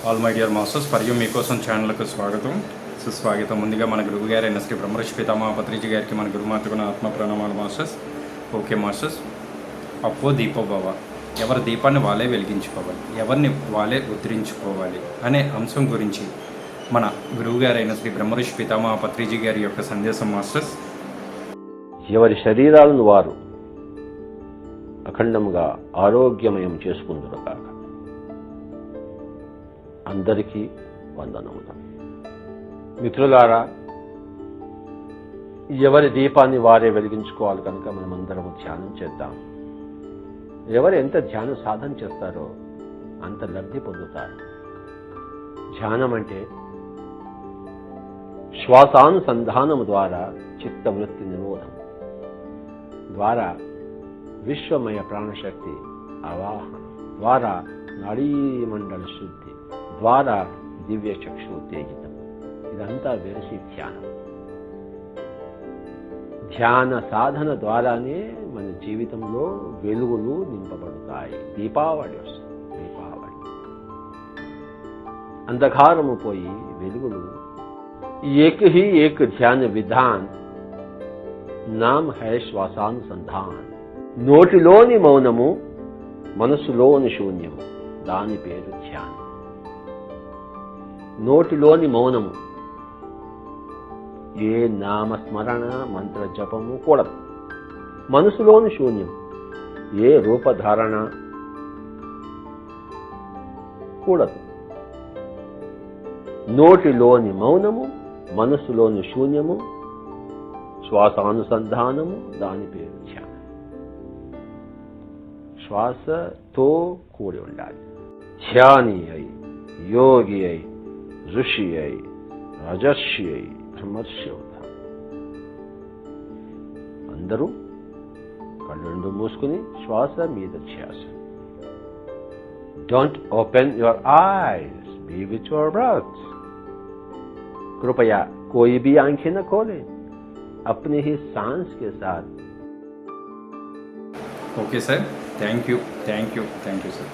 All my dear masters మరియు మీకోసం ఛానల్కు స్వాగతం సుస్వాగతం. ముందుగా మన గురువు గారైన శ్రీ బ్రహ్మర్షి పితామహ పత్రిజీ గారికి మన గురుమాతకు ఆత్మ ప్రణామాలు మాస్టర్స్. ఓకే మాస్టర్స్, అప్పో దీపో భవ, ఎవరి దీపాన్ని వాళ్ళే వెలిగించుకోవాలి, ఎవరిని వాళ్ళే ఉద్ధరించుకోవాలి అనే అంశం గురించి మన గురువు గారైన శ్రీ బ్రహ్మర్షి పితామహ పత్రిజీ గారి యొక్క సందేశం మాస్టర్స్. ఎవరి శరీరాలను వారు అఖండంగా ఆరోగ్యమయం చేసుకుందురు కాక. అందరికీ వందనములు. మిత్రులారా, ఎవరి దీపాన్ని వారే వెలిగించుకోవాలి కనుక మనమందరము ధ్యానం చేద్దాం. ఎవరు ఎంత ధ్యాన సాధన చేస్తారో అంత లబ్ధి పొందుతారు. ధ్యానం అంటే శ్వాసానుసంధానము ద్వారా చిత్తవృత్తి నిరోధం ద్వారా విశ్వమయ ప్రాణశక్తి అవాహనం ద్వారా నాడీమండల శుద్ధి ద్వారా దివ్య చక్షు ఉత్తేజితం. ఇదంతా వెరసి ధ్యానం. ధ్యాన సాధన ద్వారానే మన జీవితంలో వెలుగులు నింపబడతాయి. దీపావళి వస్తుంది. దీపావళి అంధకారము పోయి వెలుగులు. ఏక్ హీ ఏక్ ధ్యాన విధాన్ నామ్ హై శ్వాసానుసంధాన్. నోటిలోని మౌనము, మనసులోని శూన్యము, దాని పేరు ధ్యానం. నోటిలోని మౌనము, ఏ నామస్మరణ మంత్ర జపము కూడదు. మనసులోని శూన్యం, ఏ రూపధారణ కూడదు. నోటిలోని మౌనము, మనసులోని శూన్యము, శ్వాసానుసంధానము, దాని పేరు ధ్యానం. శ్వాసతో కూడి ఉండాలి. ధ్యాని అయి, యోగి అయి, ఋషి అయి, రజర్షి అయి, బ్రహ్మర్షి అవుతారు. అందరూ కళ్ళు రెండు మూసుకుని శ్వాస మీద ధ్యాస. Don't open your eyes, be with your breath. कृपया कोई भी आंखें न खोले, अपने ही सांस के साथ. Okay sir, thank you sir.